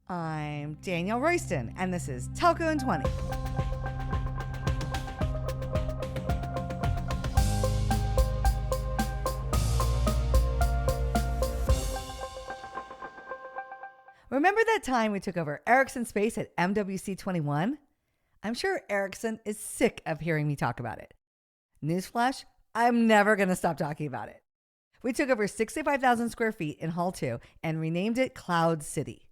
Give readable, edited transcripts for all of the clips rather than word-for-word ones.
I'm Danielle Royston, and this is Telco in 20. Remember that time we took over Ericsson space at MWC 21? I'm sure Ericsson is sick of hearing me talk about it. Newsflash, I'm never going to stop talking about it. We took over 65,000 square feet in Hall 2 and renamed it Cloud City.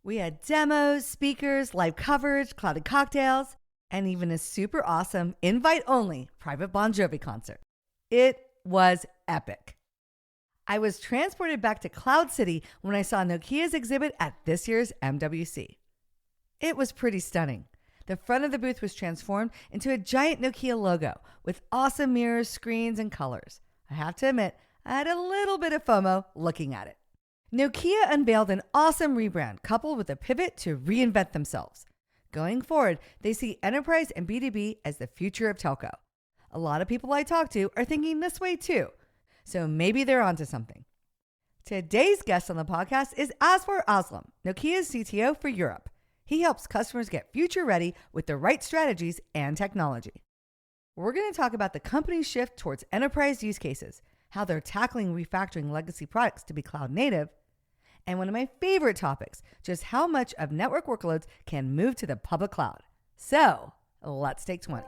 We had demos, speakers, live coverage, clouded cocktails, and even a super awesome invite-only private Bon Jovi concert. It was epic. I was transported back to Cloud City when I saw Nokia's exhibit at this year's MWC. It was pretty stunning. The front of the booth was transformed into a giant Nokia logo with awesome mirrors, screens, and colors. I have to admit, I had a little bit of FOMO looking at it. Nokia unveiled an awesome rebrand coupled with a pivot to reinvent themselves. Going forward, they see enterprise and B2B as the future of telco. A lot of people I talk to are thinking this way too, so maybe they're onto something. Today's guest on the podcast is Azfar Aslam, Nokia's CTO for Europe. He helps customers get future ready with the right strategies and technology. We're going to talk about the company's shift towards enterprise use cases, how they're tackling refactoring legacy products to be cloud native, and one of my favorite topics, just how much of network workloads can move to the public cloud. So let's take 20.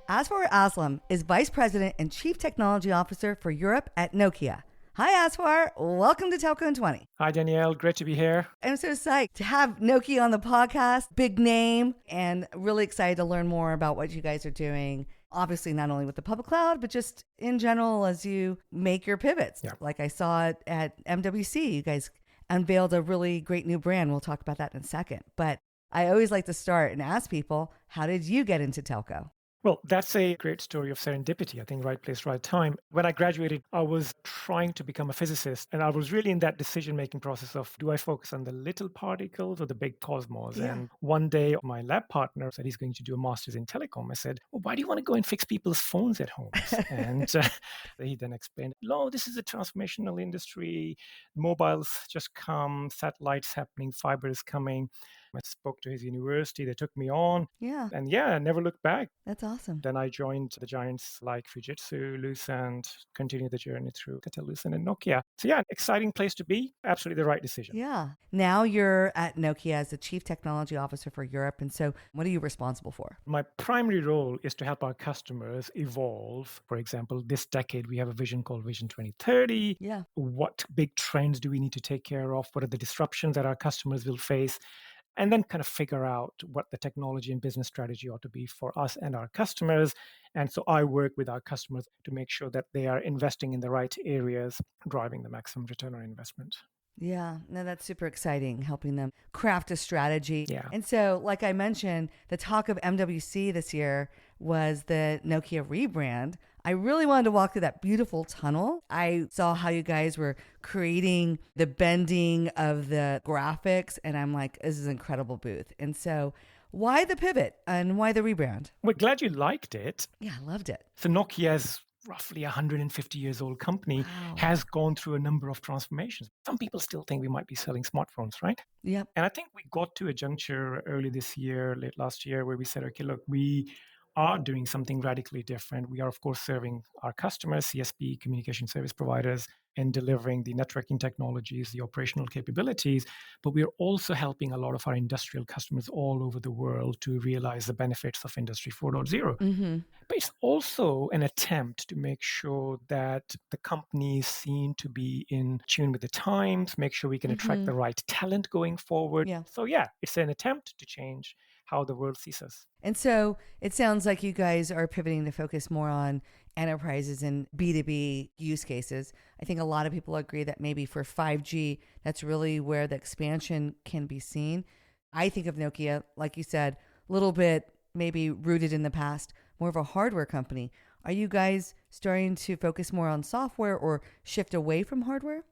Azfar Aslam is Vice President and Chief Technology Officer for Europe at Nokia. Hi, Azfar. Welcome to Telco in 20. Hi, Danielle. Great to be here. I'm so psyched to have Nokia on the podcast. Big name, and really excited to learn more about what you guys are doing. Obviously, not only with the public cloud, but just in general as you make your pivots. Yeah. Like I saw it at MWC, you guys unveiled a really great new brand. We'll talk about that in a second. But I always like to start and ask people, how did you get into telco? Well, that's a great story of serendipity. I think right place, right time. When I graduated, I was trying to become a physicist, and I was really in that decision-making process of, do I focus on the little particles or the big cosmos? Yeah. And one day, my lab partner said he's going to do a master's in telecom. I said, well, why do you want to go and fix people's phones at home? And he then explained, no, this is a transformational industry. Mobiles just come, satellites happening, fiber is coming. I spoke to his university. They took me on. Yeah. And I never looked back. That's awesome. Then I joined the giants like Fujitsu, Lucent, continued the journey through Lucent and Nokia. So exciting place to be. Absolutely the right decision. Yeah. Now you're at Nokia as the Chief Technology Officer for Europe. And so what are you responsible for? My primary role is to help our customers evolve. For example, this decade, we have a vision called Vision 2030. Yeah. What big trends do we need to take care of? What are the disruptions that our customers will face? And then kind of figure out what the technology and business strategy ought to be for us and our customers. And so I work with our customers to make sure that they are investing in the right areas, driving the maximum return on investment. Yeah, no, that's super exciting, helping them craft a strategy. Yeah. And so, like I mentioned, the talk of MWC this year was the Nokia rebrand. I really wanted to walk through that beautiful tunnel. I saw how you guys were creating the bending of the graphics, and I'm like, this is an incredible booth. And so, why the pivot and why the rebrand? We're glad you liked it. Yeah, I loved it. So Nokia's roughly 150 years old company has gone through a number of transformations. Some people still think we might be selling smartphones, right? Yep. And I think we got to a juncture early this year, late last year, where we said, okay, look, we are doing something radically different. We are, of course, serving our customers, CSP, communication service providers, and delivering the networking technologies, the operational capabilities, but we are also helping a lot of our industrial customers all over the world to realize the benefits of Industry 4.0. Mm-hmm. But it's also an attempt to make sure that the company is seen to be in tune with the times, make sure we can attract the right talent going forward. Yeah. So it's an attempt to change how the world sees us. And so it sounds like you guys are pivoting to focus more on enterprises and B2B use cases. I think a lot of people agree that maybe for 5G, that's really where the expansion can be seen. I think of Nokia, like you said, a little bit maybe rooted in the past, more of a hardware company. Are you guys starting to focus more on software or shift away from hardware?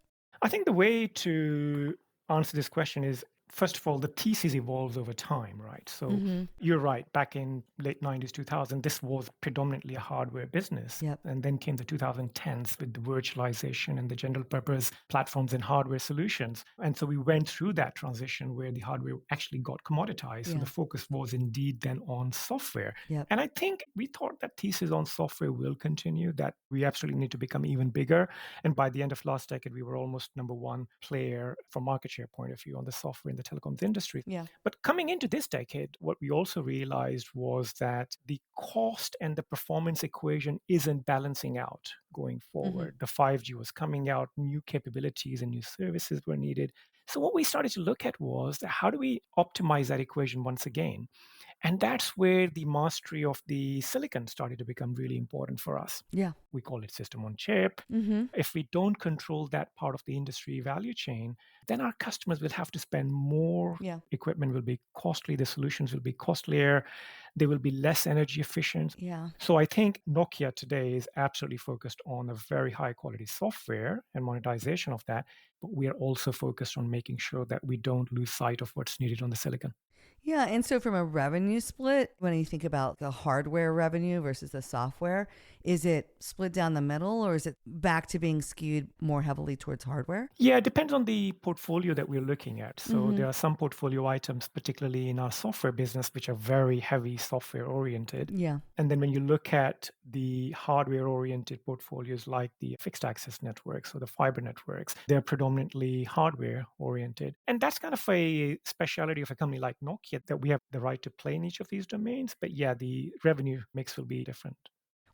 I think the way to answer this question is First of all, the thesis evolves over time, right? So Mm-hmm. you're right. Back in late 90s, 2000, this was predominantly a hardware business. Yep. And then came the 2010s with the virtualization and the general purpose platforms and hardware solutions. And so we went through that transition where the hardware actually got commoditized. So Yeah. the focus was indeed then on software. Yep. And I think we thought that thesis on software will continue, that we absolutely need to become even bigger. And by the end of last decade, we were almost number one player from market share point of view on the software in the telecoms industry. Yeah. But coming into this decade, what we also realized was that the cost and the performance equation isn't balancing out going Mm-hmm. forward. The 5G was coming out, new capabilities and new services were needed. So what we started to look at was how do we optimize that equation once again? And that's where the mastery of the silicon started to become really important for us. Yeah. We call it system on chip. Mm-hmm. If we don't control that part of the industry value chain, then our customers will have to spend more. Yeah. Equipment will be costly, the solutions will be costlier, they will be less energy efficient. Yeah. So I think Nokia today is absolutely focused on a very high quality software and monetization of that, but we are also focused on making sure that we don't lose sight of what's needed on the silicon. Yeah. And so, from a revenue split, when you think about the hardware revenue versus the software, is it split down the middle or is it back to being skewed more heavily towards hardware? Yeah, it depends on the portfolio that we're looking at. So Mm-hmm. there are some portfolio items, particularly in our software business, which are very heavy software oriented. Yeah. And then when you look at the hardware oriented portfolios like the fixed access networks or the fiber networks, they're predominantly hardware oriented. And that's kind of a speciality of a company like Nokia, that we have the right to play in each of these domains. But yeah, the revenue mix will be different.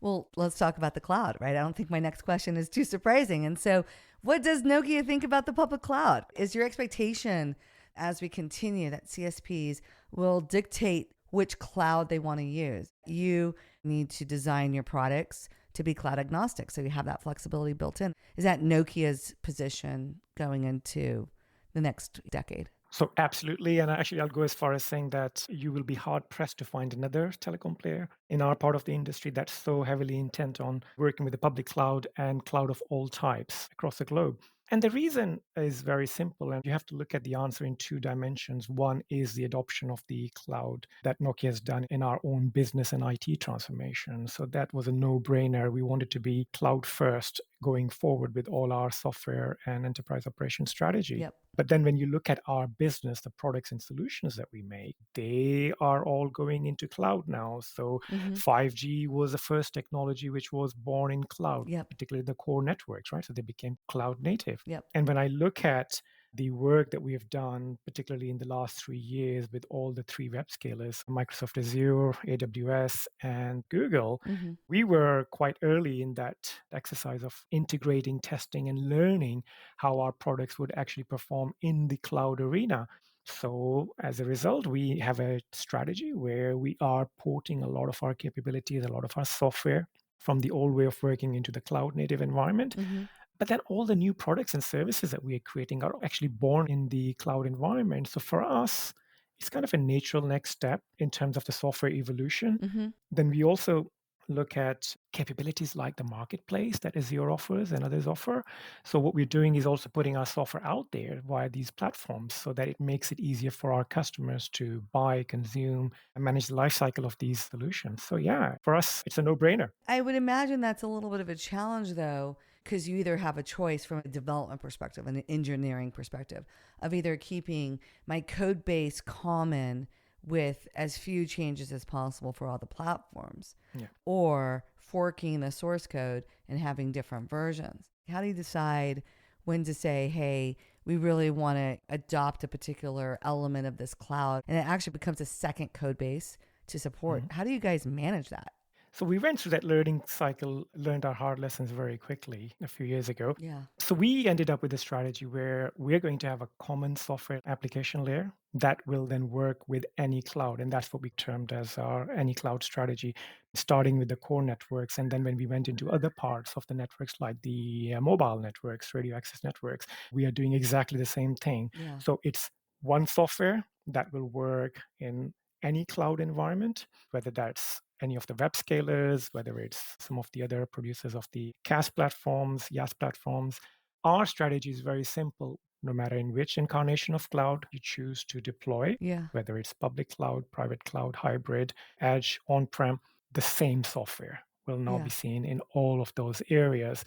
Well, let's talk about the cloud, right? I don't think my next question is too surprising. And so, what does Nokia think about the public cloud? Is your expectation as we continue that CSPs will dictate which cloud they want to use? You need to design your products to be cloud agnostic. So you have that flexibility built in. Is that Nokia's position going into the next decade? So absolutely, and actually, I'll go as far as saying that you will be hard pressed to find another telecom player in our part of the industry that's so heavily intent on working with the public cloud and cloud of all types across the globe. And the reason is very simple, and you have to look at the answer in two dimensions. One is the adoption of the cloud that Nokia has done in our own business and IT transformation. So that was a no brainer. We wanted to be cloud first going forward with all our software and enterprise operation strategy. Yep. But then when you look at our business, the products and solutions that we make, they are all going into cloud now. So Mm-hmm. 5G was the first technology which was born in cloud, Yep. particularly the core networks, right? So they became cloud native. Yep. And when I look at the work that we have done, particularly in the last 3 years with all the three web scalers, Microsoft Azure, AWS, and Google, Mm-hmm. we were quite early in that exercise of integrating, testing, and learning how our products would actually perform in the cloud arena. So, as a result, we have a strategy where we are porting a lot of our capabilities, a lot of our software from the old way of working into the cloud native environment. Mm-hmm. But then all the new products and services that we are creating are actually born in the cloud environment. So for us, it's kind of a natural next step in terms of the software evolution. Mm-hmm. Then we also look at capabilities like the marketplace that Azure offers and others offer. So what we're doing is also putting our software out there via these platforms so that it makes it easier for our customers to buy, consume, and manage the lifecycle of these solutions. So yeah, for us, it's a no-brainer. I would imagine that's a little bit of a challenge, though, because you either have a choice from a development perspective and an engineering perspective of either keeping my code base common with as few changes as possible for all the platforms, Yeah. or forking the source code and having different versions. How do you decide when to say, hey, we really want to adopt a particular element of this cloud and it actually becomes a second code base to support? How do you guys manage that? So we went through that learning cycle, learned our hard lessons very quickly a few years ago. Yeah. So we ended up with a strategy where we're going to have a common software application layer that will then work with any cloud. And that's what we termed as our any cloud strategy, starting with the core networks. And then when we went into other parts of the networks, like the mobile networks, radio access networks, we are doing exactly the same thing. Yeah. So it's one software that will work in any cloud environment, whether that's any of the web scalers, whether it's some of the other producers of the CAS platforms, YAS platforms. Our strategy is very simple. no matter in which incarnation of cloud you choose to deploy, Yeah. whether it's public cloud, private cloud, hybrid, edge, on-prem, the same software will now be Yeah. seen in all of those areas.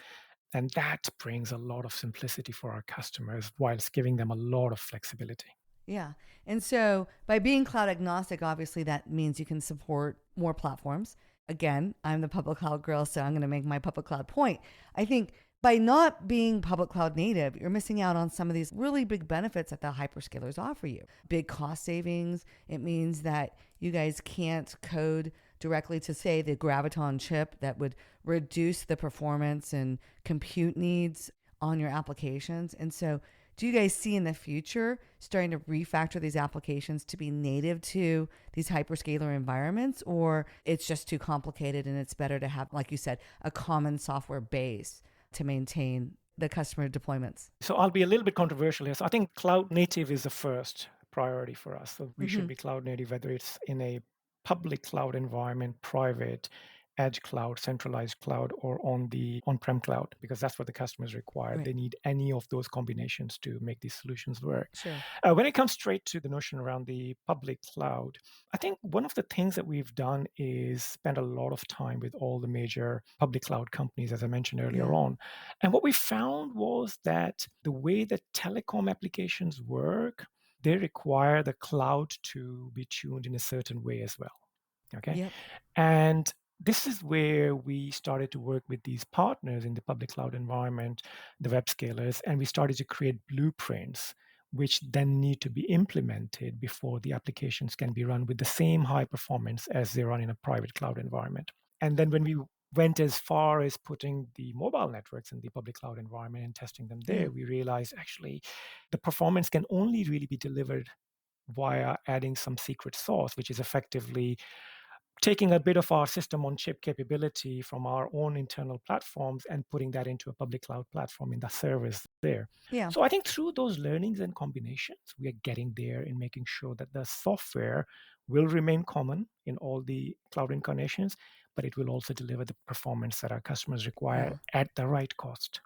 And that brings a lot of simplicity for our customers whilst giving them a lot of flexibility. Yeah. And so by being cloud agnostic, obviously that means you can support more platforms. Again, I'm the public cloud girl, so I'm going to make my public cloud point. I think by not being public cloud native, you're missing out on some of these really big benefits that the hyperscalers offer you. Big cost savings. It means that you guys can't code directly to, say, the Graviton chip that would reduce the performance and compute needs on your applications. And so do you guys see in the future starting to refactor these applications to be native to these hyperscaler environments, or it's just too complicated and it's better to have, like you said, a common software base to maintain the customer deployments? So I'll be a little bit controversial here. So I think cloud native is the first priority for us. So we should Mm-hmm. be cloud native, whether it's in a public cloud environment, private, edge cloud, centralized cloud, or on the on-prem cloud, because that's what the customers require. Right. They need any of those combinations to make these solutions work. Sure. When it comes straight to the notion around the public cloud, I think one of the things that we've done is spend a lot of time with all the major public cloud companies, as I mentioned earlier Yeah. on. And what we found was that the way that telecom applications work, they require the cloud to be tuned in a certain way as well. Okay. Yep. And this is where we started to work with these partners in the public cloud environment, the web scalers, and we started to create blueprints which then need to be implemented before the applications can be run with the same high performance as they run in a private cloud environment. And then when we went as far as putting the mobile networks in the public cloud environment and testing them Yeah. there, we realized actually the performance can only really be delivered via adding some secret sauce, which is effectively taking a bit of our system on chip capability from our own internal platforms and putting that into a public cloud platform in the service there. Yeah. So I think through those learnings and combinations, we are getting there in making sure that the software will remain common in all the cloud incarnations, but it will also deliver the performance that our customers require Yeah. at the right cost.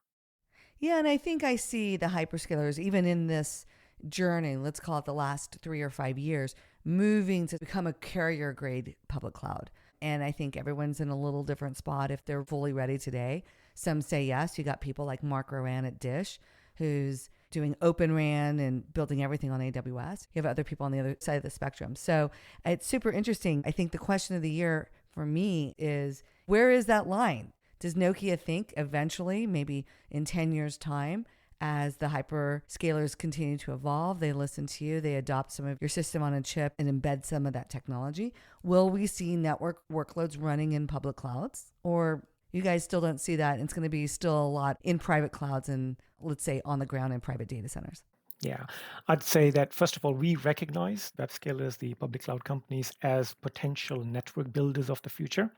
Yeah, and I think I see the hyperscalers, even in this journey, let's call it the last 3 or 5 years, moving to become a carrier grade public cloud. And I think everyone's in a little different spot if they're fully ready today. Some say yes. You got people like Mark Rowan at Dish, who's doing Open RAN and building everything on AWS. You have other people on the other side of the spectrum. So it's super interesting. I think the question of the year for me is, where is that line? Does Nokia think eventually, maybe in 10 years' time, as the hyperscalers continue to evolve, they listen to you, they adopt some of your system on a chip and embed some of that technology? Will we see network workloads running in public clouds? Or you guys still don't see that? It's going to be still a lot in private clouds and, let's say, on the ground in private data centers. Yeah, I'd say that first of all, we recognize web scalers, the public cloud companies, as potential network builders of the future. And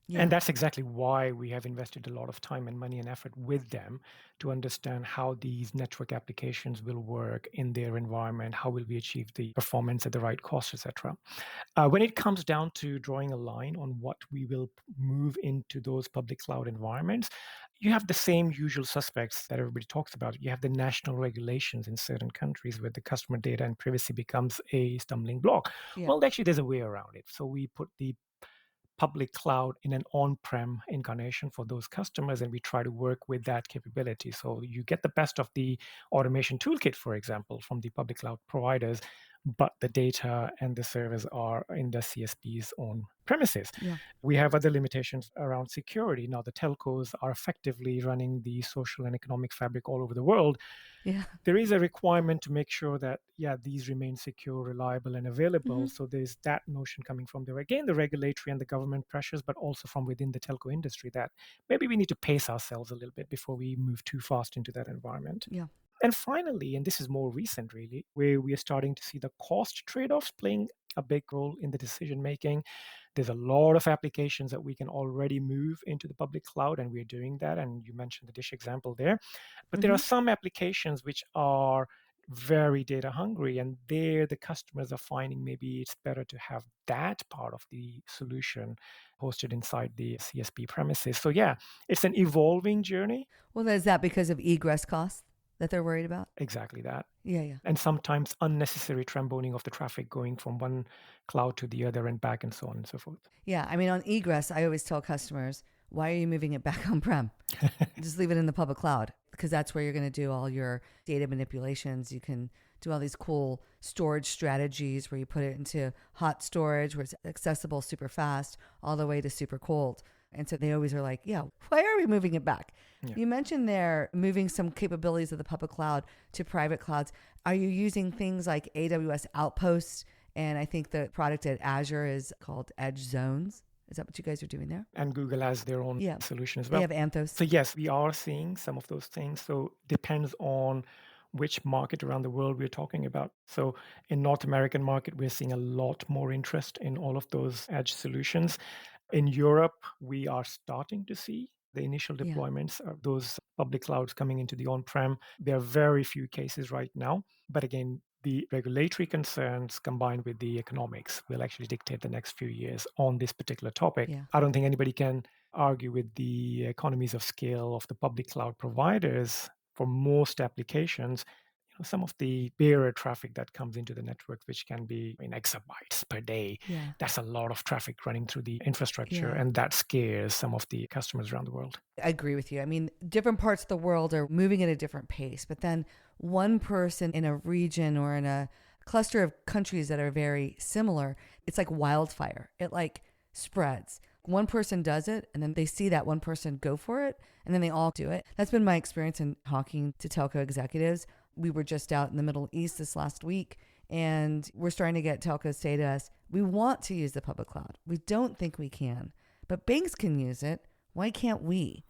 Yeah. that's exactly why we have invested a lot of time and money and effort with them to understand how these network applications will work in their environment, how will we achieve the performance at the right cost, etc. When it comes down to drawing a line on what we will move into those public cloud environments, you have the same usual suspects that everybody talks about. You have the national regulations in certain countries where the customer data and privacy becomes a stumbling block. Yeah. Well, actually, there's a way around it. So we put the public cloud in an on-prem incarnation for those customers, and we try to work with that capability. So you get the best of the automation toolkit, for example, from the public cloud providers, but the data and the servers are in the CSP's own premises. Yeah. We have other limitations around security. Now, the telcos are effectively running the social and economic fabric all over the world. Yeah. There is a requirement to make sure that, yeah, these remain secure, reliable, and available. Hmm. So there's that notion coming from there. Again, the regulatory and the government pressures, but also from within the telco industry that maybe we need to pace ourselves a little bit before we move too fast into that environment. Yeah. And finally, and this is more recent really, where we are starting to see the cost trade offs playing a big role in the decision making. There's a lot of applications that we can already move into the public cloud, and we're doing that. And you mentioned the Dish example there. But there are Hmm. some applications which are very data hungry, and there the customers are finding maybe it's better to have that part of the solution hosted inside the CSP premises. So, yeah, it's an evolving journey. Well, is that because of egress costs? that they're worried about? Exactly that. Yeah, yeah. And sometimes unnecessary tromboning of the traffic going from one cloud to the other and back and so on and so forth. Yeah. I mean, on egress, I always tell customers, why are you moving it back on prem? Just leave it in the public cloud because that's where you're going to do all your data manipulations. You can do all these cool storage strategies where you put it into hot storage where it's accessible super fast all the way to super cold. And so they always are like, yeah, why are we moving it back? Yeah. You mentioned there moving some capabilities of the public cloud to private clouds. Are you using things like AWS Outposts? And I think the product at Azure is called Edge Zones. Is that what you guys are doing there? And Google has their own Yeah. solution as They well. have Anthos. So yes, we are seeing some of those things. So depends on which market around the world we're talking about. So in North American market, we're seeing a lot more interest in all of those edge solutions. In Europe, we are starting to see the initial Yeah. deployments of those public clouds coming into the on-prem. There are very few cases right now. But again, the regulatory concerns combined with the economics will actually dictate the next few years on this particular topic. Yeah. I don't think anybody can argue with the economies of scale of the public cloud providers for most applications. Some of the bearer traffic that comes into the network, which can be in exabytes per day, Yeah. that's a lot of traffic running through the infrastructure, Yeah. and that scares some of the customers around the world. I agree with you. I mean, different parts of the world are moving at a different pace, but then one person in a region or in a cluster of countries that are very similar, it's like wildfire. It like spreads. One person does it and then they see that one person go for it and then they all do it. That's been my experience in talking to telco executives. We were just out in the Middle East this last week and we're starting to get telcos say to us, we want to use the public cloud. We don't think we can, but banks can use it. Why can't we?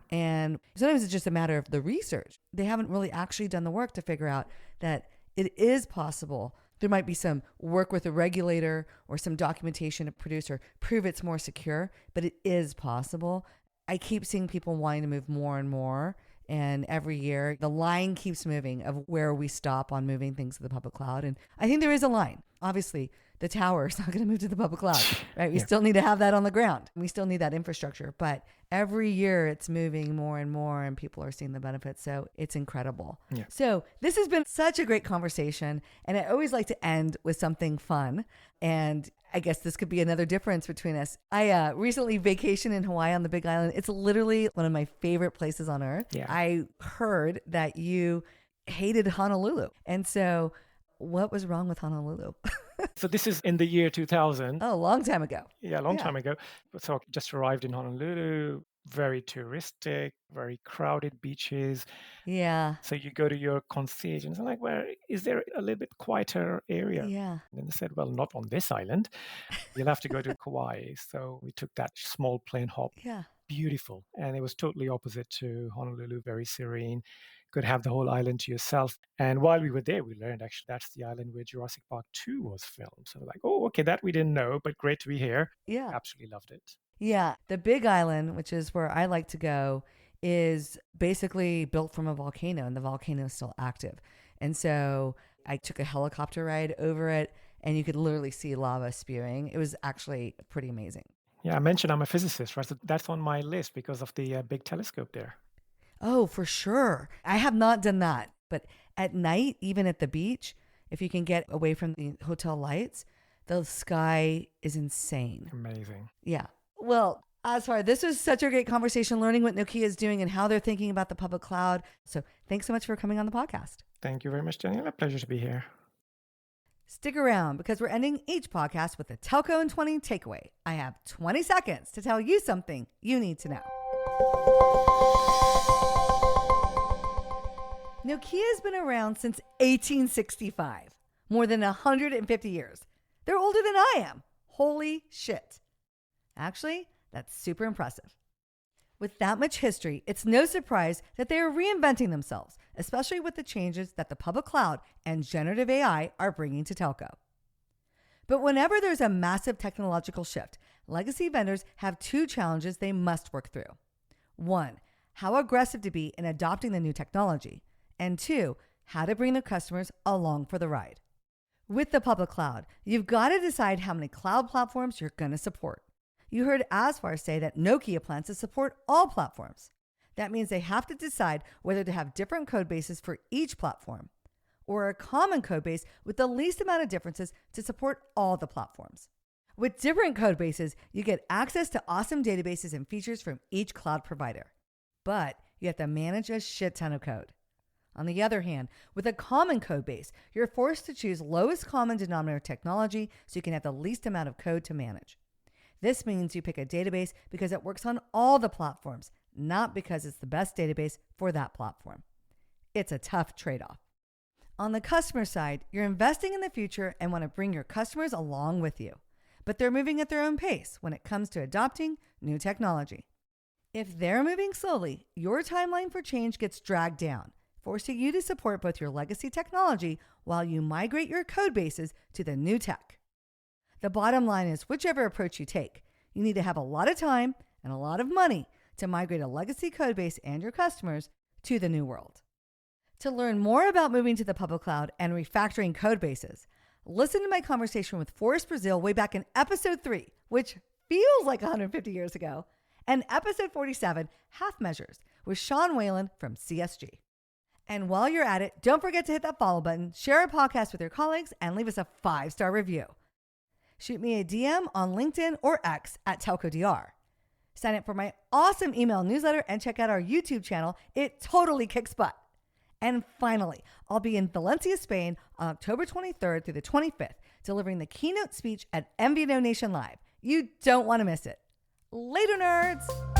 And sometimes it's just a matter of the research. They haven't really actually done the work to figure out that it is possible. There might be some work with a regulator or some documentation to produce or prove it's more secure, but it is possible. I keep seeing people wanting to move more and more. And every year, the line keeps moving of where we stop on moving things to the public cloud. And I think there is a line. Obviously, the tower is not going to move to the public cloud, right? We still need to have that on the ground. We still need that infrastructure. But every year, it's moving more and more, and people are seeing the benefits. So it's incredible. Yeah. So this has been such a great conversation. And I always like to end with something fun. And I guess this could be another difference between us. I recently vacationed in Hawaii on the Big Island. It's literally one of my favorite places on earth. Yeah. I heard that you hated Honolulu. And so what was wrong with Honolulu? So this is in the year 2000. Oh, a long time ago. Yeah, a long time ago. So I just arrived in Honolulu, very touristic, very crowded beaches. Yeah. So you go to your concierge and it's like, where is there a little bit quieter area? Yeah. And then they said, well, not on this island. You'll have to go to Kauai. So we took that small plane hop. Yeah. Beautiful. And it was totally opposite to Honolulu, very serene. Could have the whole island to yourself. And while we were there, we learned actually that's the island where Jurassic Park 2 was filmed. So like, oh, okay, that we didn't know, but great to be here. Yeah. Absolutely loved it. Yeah. The Big Island, which is where I like to go, is basically built from a volcano and the volcano is still active. And so I took a helicopter ride over it and you could literally see lava spewing. It was actually pretty amazing. Yeah, I mentioned I'm a physicist, right? So that's on my list because of the big telescope there. Oh, for sure. I have not done that. But at night, even at the beach, if you can get away from the hotel lights, the sky is insane. Amazing. Yeah. Well, Azfar, this was such a great conversation learning what Nokia is doing and how they're thinking about the public cloud. So thanks so much for coming on the podcast. Thank you very much, Danielle. A pleasure to be here. Stick around because we're ending each podcast with a Telco in 20 takeaway. I have 20 seconds to tell you something you need to know. Nokia has been around since 1865, more than 150 years. They're older than I am. Holy shit. Actually, that's super impressive. With that much history, it's no surprise that they are reinventing themselves, especially with the changes that the public cloud and generative AI are bringing to telco. But whenever there's a massive technological shift, legacy vendors have two challenges they must work through. One, how aggressive to be in adopting the new technology. And two, how to bring their customers along for the ride. With the public cloud, you've got to decide how many cloud platforms you're going to support. You heard Azfar say that Nokia plans to support all platforms. That means they have to decide whether to have different code bases for each platform, or a common code base with the least amount of differences to support all the platforms. With different code bases, you get access to awesome databases and features from each cloud provider, but you have to manage a shit ton of code. On the other hand, with a common code base, you're forced to choose lowest common denominator technology so you can have the least amount of code to manage. This means you pick a database because it works on all the platforms, not because it's the best database for that platform. It's a tough trade-off. On the customer side, you're investing in the future and want to bring your customers along with you, but they're moving at their own pace when it comes to adopting new technology. If they're moving slowly, your timeline for change gets dragged down, forcing you to support both your legacy technology while you migrate your code bases to the new tech. The bottom line is, whichever approach you take, you need to have a lot of time and a lot of money to migrate a legacy code base and your customers to the new world. To learn more about moving to the public cloud and refactoring code bases, listen to my conversation with Forrest Brazil way back in episode 3, which feels like 150 years ago, and episode 47, Half Measures, with Sean Whalen from CSG. And while you're at it, don't forget to hit that follow button, share our podcast with your colleagues, and leave us a 5-star review. Shoot me a DM on LinkedIn or X at TelcoDR. Sign up for my awesome email newsletter and check out our YouTube channel. It totally kicks butt. And finally, I'll be in Valencia, Spain on October 23rd through the 25th, delivering the keynote speech at MVNO Nation Live. You don't want to miss it. Later, nerds!